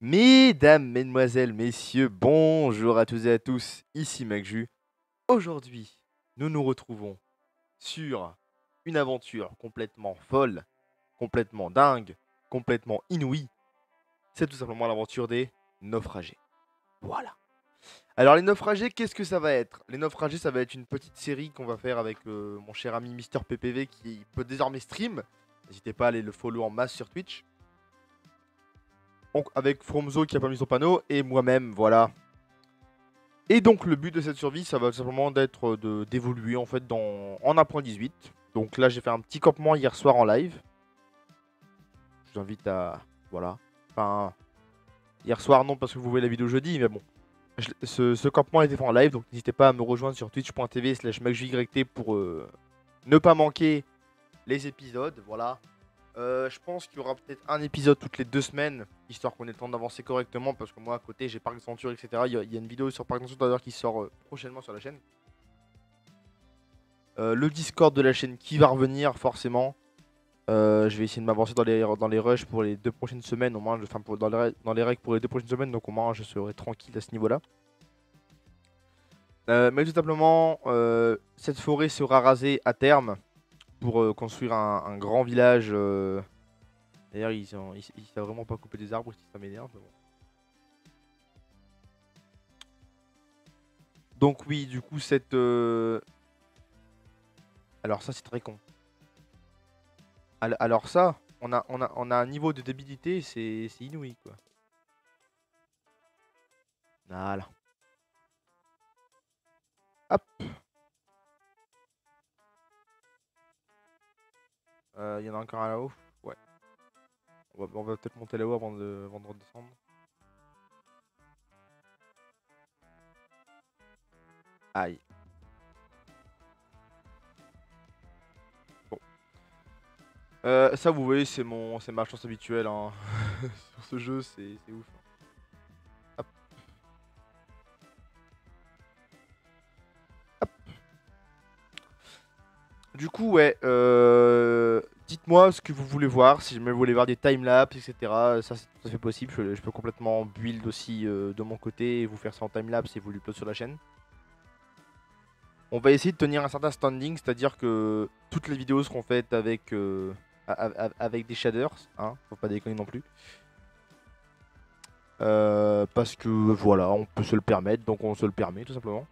Mesdames, mesdemoiselles, messieurs, bonjour à toutes et à tous, ici MacJu. Aujourd'hui, nous nous retrouvons sur une aventure complètement folle, complètement dingue, complètement inouïe. C'est tout simplement l'aventure des naufragés. Voilà. Alors les naufragés, qu'est-ce que ça va être? Les naufragés, ça va être une petite série qu'on va faire avec mon cher ami Mister PPV qui peut désormais stream. N'hésitez pas à aller le follow en masse sur Twitch. Donc, avec Fromzo qui a pas mis son panneau et moi-même, voilà. Et donc le but de cette survie, ça va simplement d'être d'évoluer en fait en 1.18. Donc là j'ai fait un petit campement hier soir en live. Je vous invite à... Voilà. Enfin, hier soir non parce que vous voyez la vidéo jeudi, mais bon. Ce campement a été fait en live, donc n'hésitez pas à me rejoindre sur twitch.tv/macjuyt pour ne pas manquer les épisodes. Voilà. Je pense qu'il y aura peut-être un épisode toutes les 2 semaines, histoire qu'on ait le temps d'avancer correctement, parce que moi à côté j'ai Parc d'Aventure, etc. Il y a une vidéo sur Parc d'Aventure d'ailleurs qui sort prochainement sur la chaîne. Le Discord de la chaîne qui va revenir forcément. Je vais essayer de m'avancer dans les rushs pour les 2 prochaines semaines, au moins, enfin dans les règles pour les 2 prochaines semaines, donc au moins je serai tranquille à ce niveau-là. Mais tout simplement, cette forêt sera rasée à terme pour construire un grand village. D'ailleurs, ils savent vraiment pas couper des arbres, ça m'énerve. Bon. Donc oui, du coup, cette... Alors ça, c'est très con. Alors ça, on a un niveau de débilité, c'est inouï, quoi. Voilà. Hop. Il y en a encore un là-haut. Ouais. On va peut-être monter là-haut avant de redescendre. Aïe. Bon. Ça, vous voyez, c'est ma chance habituelle hein. Sur ce jeu, c'est ouf. Hop. Hop. Du coup, ouais, dites-moi ce que vous voulez voir, si jamais vous voulez voir des timelapses, etc. Ça, c'est tout à fait possible. Je peux complètement build aussi de mon côté et vous faire ça en timelapse et vous l'upload sur la chaîne. On va essayer de tenir un certain standing, c'est-à-dire que toutes les vidéos seront faites avec, avec des shaders, hein, faut pas déconner non plus. Parce que voilà, on peut se le permettre, donc on se le permet tout simplement.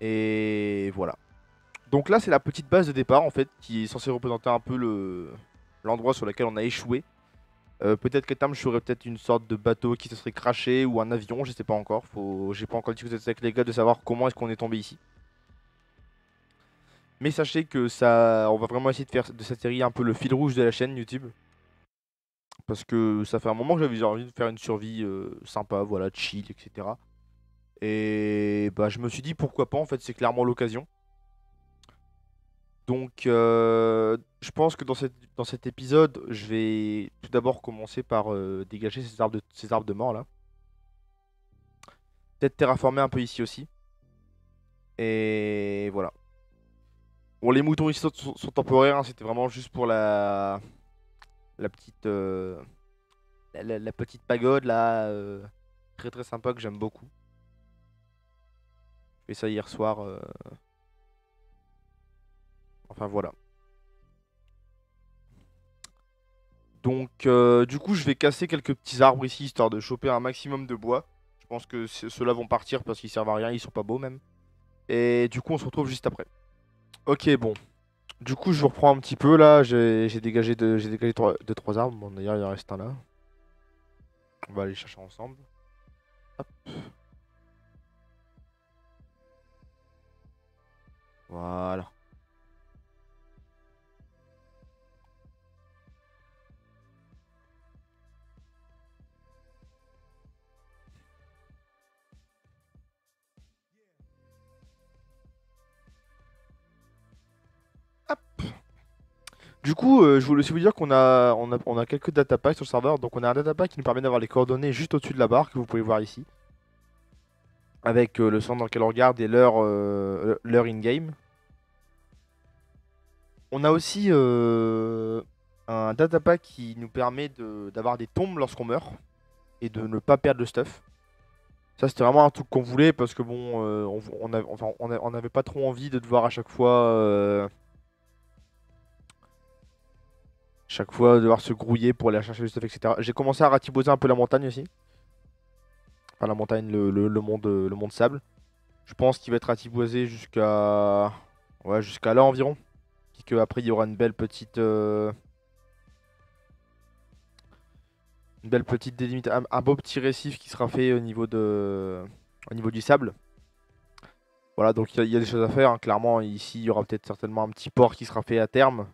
Et voilà. Donc là, c'est la petite base de départ en fait, qui est censée représenter un peu l'endroit sur lequel on a échoué. Peut-être qu'à terme, je ferais peut-être une sorte de bateau qui se serait craché ou un avion, je sais pas encore. J'ai pas encore discuté avec les gars de savoir comment est-ce qu'on est tombé ici. Mais sachez que ça, on va vraiment essayer de faire de cette série un peu le fil rouge de la chaîne YouTube. Parce que ça fait un moment que j'avais envie de faire une survie sympa, voilà, chill, etc. Et bah je me suis dit pourquoi pas, en fait c'est clairement l'occasion. Donc je pense que dans cet épisode, je vais tout d'abord commencer par dégager ces arbres de mort là. Peut-être terraformer un peu ici aussi. Et voilà. Bon, les moutons ici sont temporaires, hein, c'était vraiment juste pour la petite, la petite pagode là. Très très sympa que j'aime beaucoup. J'ai fait ça hier soir. Enfin voilà. Donc du coup je vais casser quelques petits arbres ici histoire de choper un maximum de bois. Je pense que ceux-là vont partir parce qu'ils servent à rien, ils sont pas beaux même. Et du coup on se retrouve juste après. Ok bon. Du coup je vous reprends un petit peu là, j'ai dégagé 2-3 arbres. Bon d'ailleurs il en reste un là. On va aller chercher ensemble. Hop. Voilà. Hop. Du coup, je voulais aussi vous dire on a quelques datapacks sur le serveur. Donc on a un datapack qui nous permet d'avoir les coordonnées juste au-dessus de la barre que vous pouvez voir ici. Avec le centre dans lequel on regarde et l'heure in-game. On a aussi un datapack qui nous permet d'avoir des tombes lorsqu'on meurt et de ne pas perdre le stuff. Ça, c'était vraiment un truc qu'on voulait parce que bon, on n'avait pas trop envie de devoir à chaque fois devoir se grouiller pour aller chercher le stuff, etc. J'ai commencé à ratiboser un peu la montagne aussi. Enfin, la montagne, le monde sable. Je pense qu'il va être ratiboisé jusqu'à ouais, jusqu'à là environ. Puis qu'après, il y aura une belle petite délimite, un beau petit récif qui sera fait au niveau du sable. Voilà, donc il y a des choses à faire, hein. Clairement, ici, il y aura peut-être certainement un petit port qui sera fait à terme,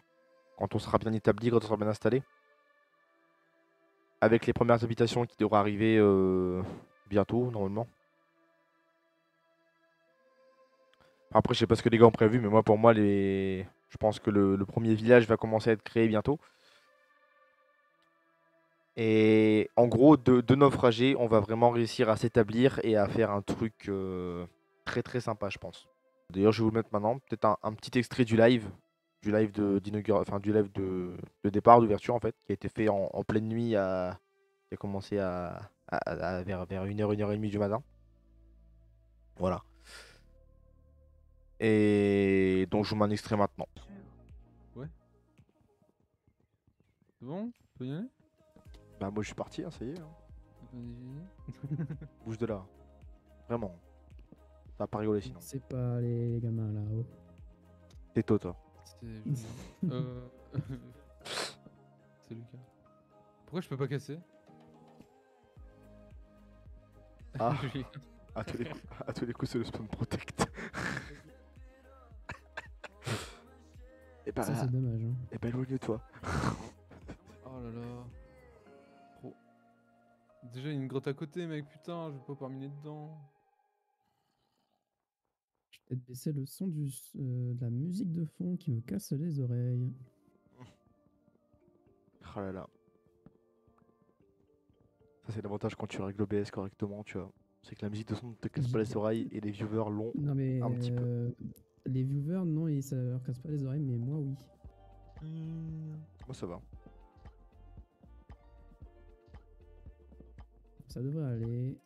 quand on sera bien établi, quand on sera bien installé. Avec les premières habitations qui devraient arriver bientôt, normalement. Après, je sais pas ce que les gars ont prévu, mais moi, pour moi, je pense que le premier village va commencer à être créé bientôt. Et en gros, de naufragés, on va vraiment réussir à s'établir et à faire un truc très très sympa, je pense. D'ailleurs, je vais vous le mettre maintenant, peut-être un petit extrait du live de départ, d'ouverture en fait, qui a été fait en pleine nuit, qui a commencé vers 1h, 1h30 du matin. Voilà. Et donc, je vous mets un extrait maintenant. Ouais. C'est bon? Tu peux y aller? Bah, moi, je suis parti, hein, ça y est, hein. Vas-y. Bouge de là. Vraiment. Ça va pas rigoler sinon. C'est pas les gamins là-haut. T'es tôt, toi. C'est Julien. C'est Lucas. Pourquoi je peux pas casser? Ah, Julien. à tous les coups, c'est le spawn protect. Et bah, Ça c'est dommage. Hein. et bah, éloigne-toi. Oh là là. Trop. Déjà, il y a une grotte à côté, mec. Putain, je vais pas miner dedans. Je vais peut-être baisser le son de la musique de fond qui me casse les oreilles. Oh là là. Ça, c'est l'avantage quand tu règles l'OBS correctement, tu vois. C'est que la musique de son ne te casse pas les oreilles et les viewers l'ont Non mais un petit peu. les viewers non, ça leur casse pas les oreilles, mais moi oui. Moi, ça va. Ça devrait aller.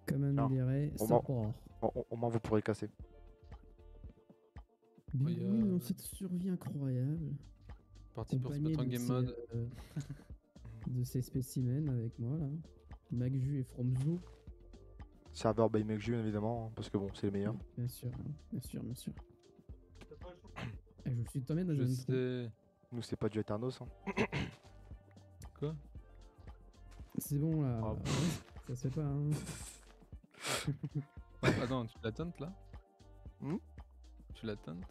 Comme on Non. dirait, Au ça moins- part. Au moins, vous pourrez casser. Bienvenue dans cette survie incroyable. Parti pour se Accompagné mettre en de game ces, mode. de ces spécimens avec moi là. Magju et Fromzo. Serveur by McJu, évidemment, hein, parce que bon, c'est le meilleur. Bien sûr, hein. Bien sûr, bien sûr. Je me suis tombé dans Je un trou. sais. Nous, c'est pas du Eternos. Hein. Quoi? C'est bon là. Ah. Ça se fait pas hein. Attends, tu la tentes là? Tu la tentes?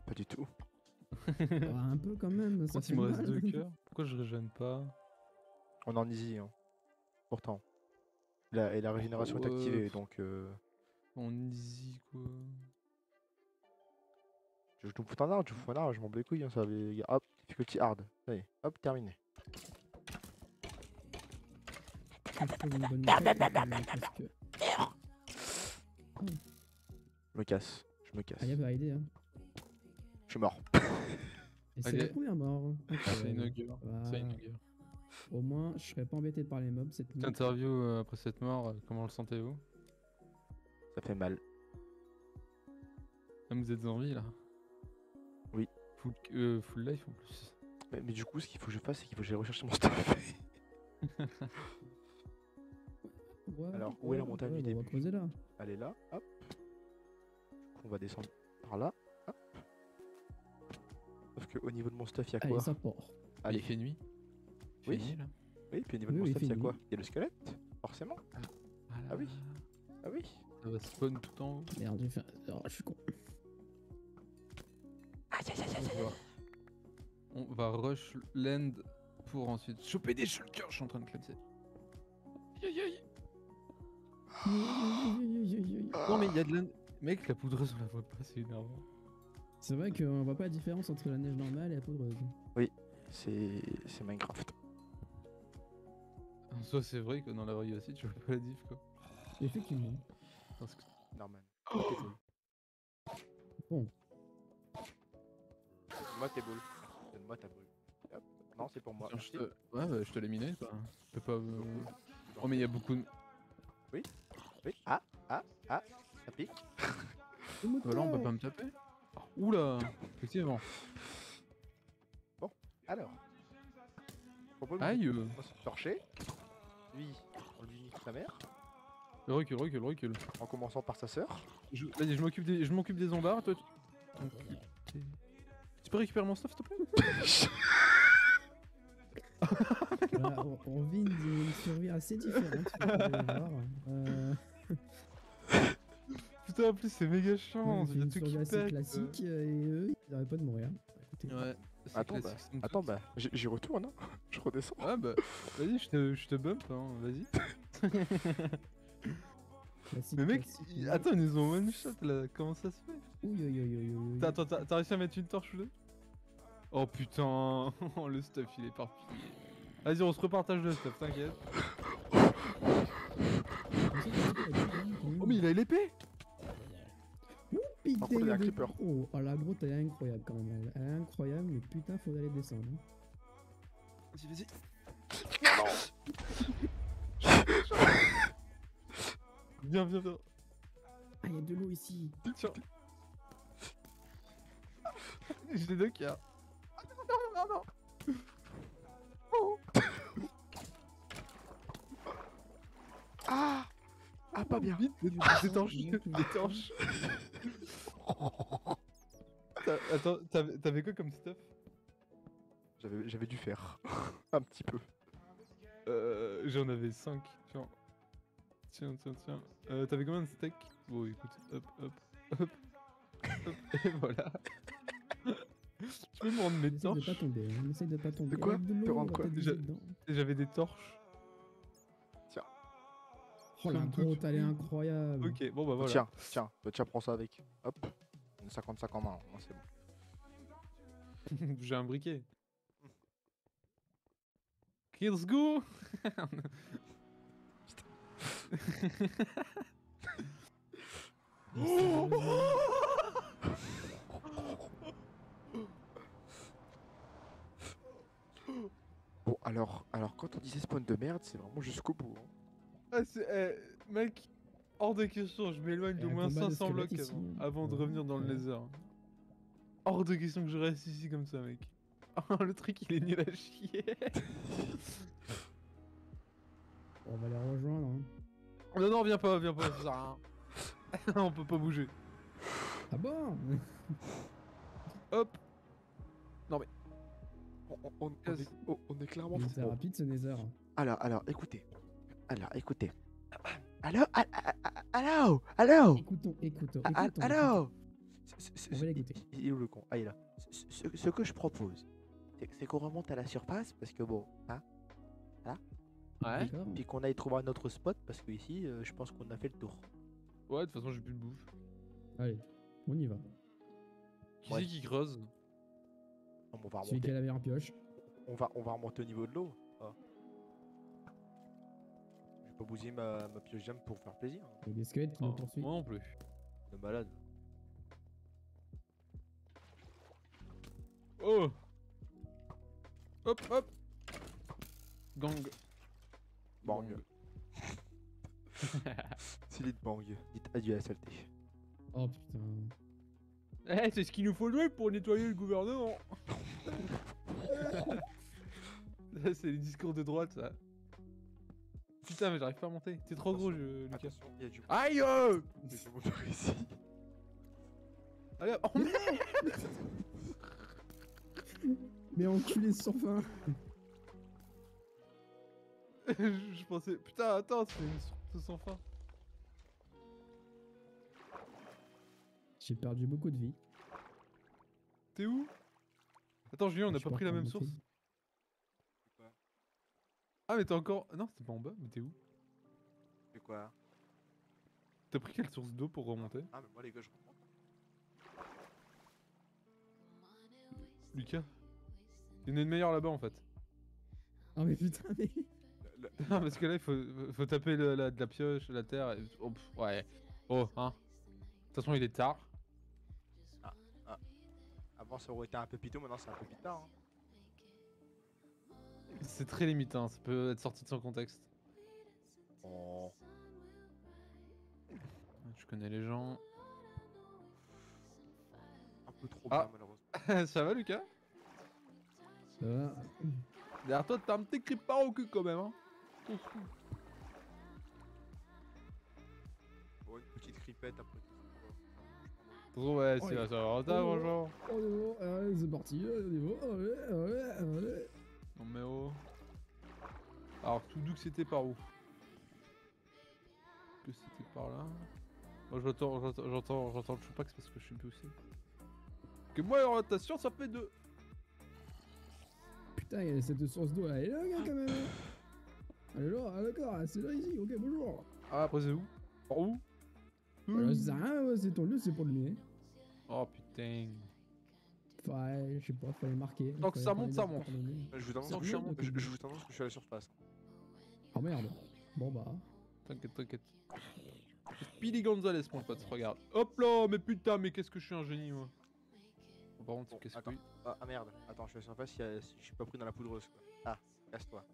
Pas du tout. Un peu quand même. Ça Quand fait il me reste mal. 2 cœurs, pourquoi je régène pas? On est en easy, hein. Pourtant. Et la régénération est activée, donc... On easy quoi. Je vous fous un arbre, je vous fous un arbre, je m'en bats les couilles, hein, ça va... Hop, difficulty hard. Allez, hop, terminé. Je trouve une bonne méthode, parce que... Je me casse, je me casse. Ah, y a pas idée, hein. Je suis mort. Et c'est Allez. la première mort. Donc, C'est inaugure. voilà. C'est inaugure. Au moins, je serais pas embêté par les mobs cette nuit. Interview après cette mort, comment le sentez-vous? Ça fait mal. Ah, vous êtes en vie là? Oui. Full life en plus. Mais du coup, ce qu'il faut que je fasse, c'est qu'il faut que j'aille rechercher mon stuff. Ouais, Alors, où est la montagne du on va début? creuser là. Elle est là, hop. On va descendre par là, hop. Sauf qu'au niveau de mon stuff, il y a Allez, quoi? ça part. Allez. Il fait nuit? Il fait Oui. nuit là? Oui, puis au niveau de Oui, mon oui, stuff, il y a fini. quoi? Il y a le squelette, forcément. Ah oui. Ah oui. Ça va spawn tout en haut. Merde, j'ai fait. Oh, je suis con. On va rush l'end pour ensuite choper des shulkers. Je suis en train de classer. Aïe aïe. Non mais il y a de la... Mec, la poudreuse on la voit pas, c'est énervant. C'est vrai qu'on voit pas la différence entre la neige normale et la poudreuse. C'est Minecraft. En soi, c'est vrai que dans la vraie vie aussi, tu vois pas la diff quoi. Effectivement. Parce que... Normal. Bon. Moi, t'es beau. moi, t'as brûlé. Hop. Non, c'est pour moi. Tiens, Merci. Ouais, bah, je te l'ai miné, quoi. Je peux pas. Oh, mais il y a beaucoup de. Oui. Ah, ça pique. Voilà, on peut pas me taper. Oula, effectivement. Bon, alors. Propose Aïe. on se torcher. Lui, on lui nique sa mère. Recule. En commençant par sa sœur. Vas-y, je m'occupe des zombards, toi. Tu peux récupérer mon stuff, s'il te plaît? Voilà, on vit une survie assez différente, vous pouvez le voir. Putain, en plus, c'est méga chiant. On Il vit y a une tout survie qui assez pète. classique et eux, ils n'arrêtent pas de mourir. Écoutez. Ouais. c'est Attends, classique, somme Attends, toute. bah, j'y retourne, hein. Je redescends. Ouais, bah, vas-y, je te bump, hein, vas-y. Classique, Mais mec, classique. attends, ils nous ont one shot là, comment ça se fait? Ouh. Attends, t'as réussi à mettre une torche ou deux? Oh putain, le stuff il est éparpillé. Vas-y, on se repartage le stuff, t'inquiète. Oh, mais il a l'épée! Par contre, il y a un creeper. Oh, la grotte elle est incroyable quand même. Elle est incroyable, mais putain, faut aller descendre. Hein. Vas-y. Viens. Ah, il y a de l'eau ici. Tiens. J'ai deux cœurs. Non. Oh. Ah, pas bien. Vite, détanche. Attends, t'avais quoi comme stuff? J'avais dû faire. Un petit peu. J'en avais 5. Tiens. T'avais combien de steaks? Bon, écoute, hop. Et voilà. Je peux me rendre mes Essaye de torches. pas tomber. Hein. Essaye de pas tomber. De quoi Avec de Te l'eau, rendre on va quoi peut-être Déjà- glisser dedans. J'avais des torches. Oh, la Comme tout. grotte, elle est incroyable. Ok, bon bah voilà. Tiens, prends ça avec. Hop. On est 55 en main, moi, c'est bon. J'ai un briquet. Let's go. Bon, alors quand on disait spawn de merde, c'est vraiment jusqu'au bout. Hein. Ah, mec, hors de question, je m'éloigne Il y d'au a un moins combat de 500 blocs squelettes ici, avant de ouais. revenir dans le Ouais. nether. Hors de question que je reste ici comme ça, mec. Le truc il est nul à chier. On va les rejoindre. Hein. Non, viens pas, ça sert à rien. On peut pas bouger. Ah bon? Hop. On est clairement Mais fou. c'est rapide ce nether. Alors, écoutez. Alors. Écoutons. Alors. On va l'écouter. Il est où le con? Ah, il est là. Ce que je propose, c'est qu'on remonte à la surface parce que bon, hein, Ouais. D'accord. puis qu'on aille trouver un autre spot parce que ici, je pense qu'on a fait le tour. Ouais, de toute façon, j'ai plus de bouffe. Allez, on y va. Qui Ouais. c'est qui creuse? Non, mais on va Celui qui a remonter. la meilleure pioche. On va remonter au niveau de l'eau. Ah. Je vais pas bousiller ma pioche jam pour faire plaisir. Hein. Il y a des squelettes qui nous Oh, poursuivent. moi non plus. De malade. Oh. Hop. Gang. Bang. Silly de bang. Dites adieu à la saleté. Oh putain. Eh, c'est ce qu'il nous faut jouer pour nettoyer le gouvernement. Ça, c'est les discours de droite, ça. Putain, mais j'arrive pas à monter. T'es trop gros, Lucas. Attention, il y a du Aïe! il y a du monde par ici. Allez, oh merde! Mais enculé sans fin. Je pensais. Putain, attends, c'est une source sans fin. J'ai perdu beaucoup de vie. T'es où? Attends, Julien, on Je n'a suis pas pas pris la en train même de source. monter. Ah, mais t'es encore. Non, c'était pas en bas, mais t'es où? C'est quoi? T'as pris quelle source d'eau pour remonter? Ah, mais moi, les gars, je remonte. Lucas? Il y en a une meilleure là-bas en fait. Oh mais putain, mais. Non, parce que là, il faut taper de la pioche, la terre. Et... Oh, ouais. Oh, hein. De toute façon, il est tard. Avant, ça aurait été un peu piteux, maintenant, c'est un peu plus tard. Hein. C'est très limitant, ça peut être sorti de son contexte. Oh. Je connais les gens. Un peu trop Ah. bien, malheureusement. Ça va, Lucas? Ça va. Derrière toi, t'as un petit creeper au cul quand même, hein. Bon, une petite cripette après. Ouais, Oh, c'est yeah. là, ça va. Ça, bonjour. Oh, allez, c'est parti, allez. Non mais oh. Alors, tout doux que c'était par où? Que c'était par là. Moi j'entends le Choupax parce que je sais plus aussi. Que moi en rotation ça fait 2. Putain, il y a cette source d'eau, elle est là, gars, quand même. Elle est là, ah, d'accord, c'est là ici, ok, bonjour. Ah après c'est où? Par où? Je sais rien, ouais, c'est ton lieu, c'est pour le mien. Oh putain. Enfin, je sais pas, fallait marquer. Tant que ça monte, ça monte. Je vous annonce Sans que je, chien, je, je vous annonce que je suis à la surface. Oh merde. Bon bah. T'inquiète, t'inquiète. Speedy Gonzalez mon pote, regarde. Hop là, mais putain, mais qu'est-ce que je suis un génie moi. Bon, par contre, Bon, qu'est-ce attends. que... Ah merde, attends, je suis à la surface si je suis pas pris dans la poudreuse quoi. Ah, casse-toi.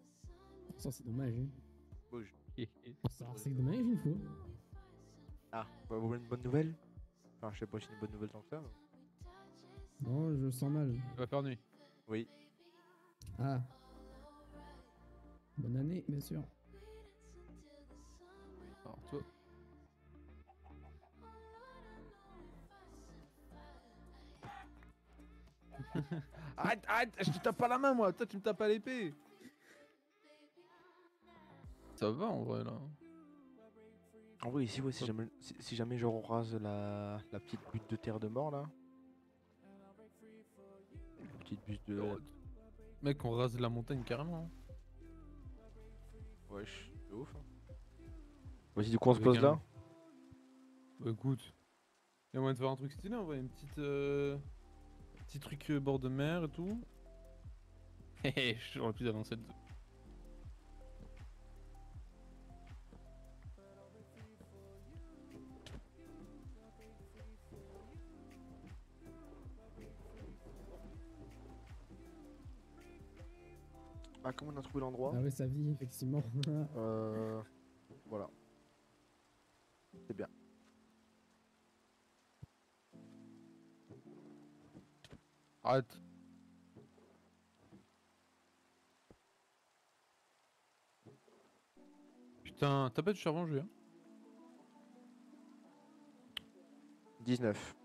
Ça, c'est dommage, hein. Bouge. Ça, c'est dommage, une fois. Ah, vous voulez une bonne nouvelle? Enfin, je sais pas si c'est une bonne nouvelle tant que ça. Non, je sens mal. Il va faire nuit. Oui. Ah. Bonne année, bien sûr. Alors toi... Arrête, arrête, je te tape pas la main moi, toi tu me tapes à l'épée. Ça va en vrai là. En vrai, ici, ouais, si jamais je rase la petite butte de terre de mort là. Petite butte de. Mec, on rase la montagne carrément. Hein. Wesh, c'est ouf. Hein. Vas-y, du coup, on se Avec pose un- là. Bah écoute, y'a moyen de faire un truc stylé en vrai, une petite... Petit truc bord de mer et tout. Hé, j'aurais pu avancer de... Ah, comment on a trouvé l'endroit? Ah ouais, ça vit, effectivement. Voilà. C'est bien. Arrête. Putain, t'as pas de charbon, Julien? 19.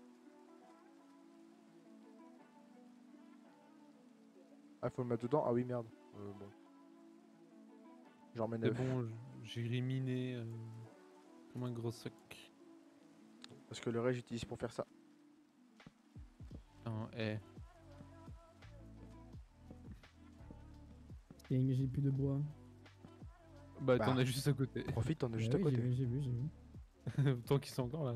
Ah, faut le mettre dedans? Ah oui, merde. Bon. J'en mets C'est 9. bon, j'ai miné comme un gros sac. Parce que le reste, j'utilise pour faire ça. Putain, eh. J'ai plus de bois. Bah, Bah. t'en as juste à côté. Profite, t'en as Bah juste à oui, côté. j'ai vu. Tant qu'ils sont encore là.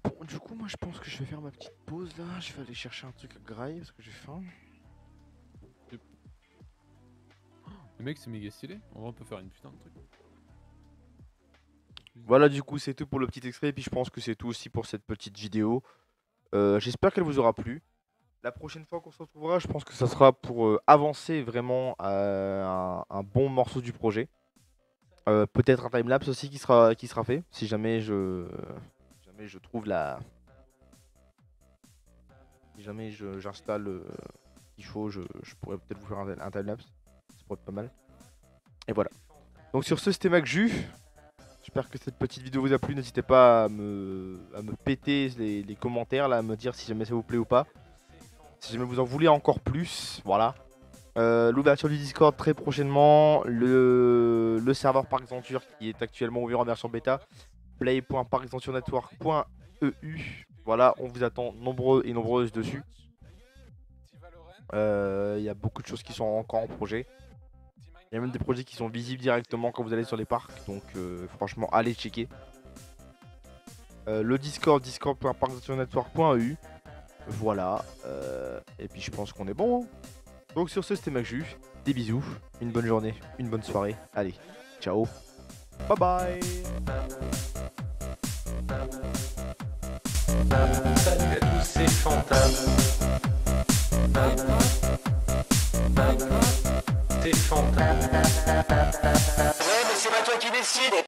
Bon, du coup, moi, je pense que je vais faire ma petite pause là. Je vais aller chercher un truc à grailler parce que j'ai faim. Le mec, c'est méga stylé. En vrai, on peut faire une putain de truc. Voilà, du coup, c'est tout pour le petit extrait. Et puis, je pense que c'est tout aussi pour cette petite vidéo. J'espère qu'elle vous aura plu. La prochaine fois qu'on se retrouvera, je pense que ça sera pour avancer vraiment à un bon morceau du projet. Peut-être un timelapse aussi qui sera fait. Si jamais je trouve la. Si jamais j'installe ce qu'il faut, je pourrais peut-être vous faire un timelapse. Ça pourrait être pas mal. Et voilà. Donc sur ce, c'était MacJu. J'espère que cette petite vidéo vous a plu. N'hésitez pas à me péter les commentaires, là, à me dire si jamais ça vous plaît ou pas. Si jamais vous en voulez encore plus, voilà. L'ouverture du Discord très prochainement. Le serveur Parkventure qui est actuellement ouvert en version bêta. play.parkventurenetwork.eu. Voilà, on vous attend nombreux et nombreuses dessus. Il y a beaucoup de choses qui sont encore en projet. Il y a même des projets qui sont visibles directement quand vous allez sur les parcs. Donc franchement, allez checker. Le Discord, discord.parkventurenetwork.eu. Voilà. Et puis je pense qu'on est bon. Hein. Donc sur ce, c'était MacJu. Des bisous. Une bonne journée. Une bonne soirée. Allez. Ciao. Bye bye. Salut à tous, c'est Fantab. C'est Fantab. Ouais, mais c'est pas toi qui décide.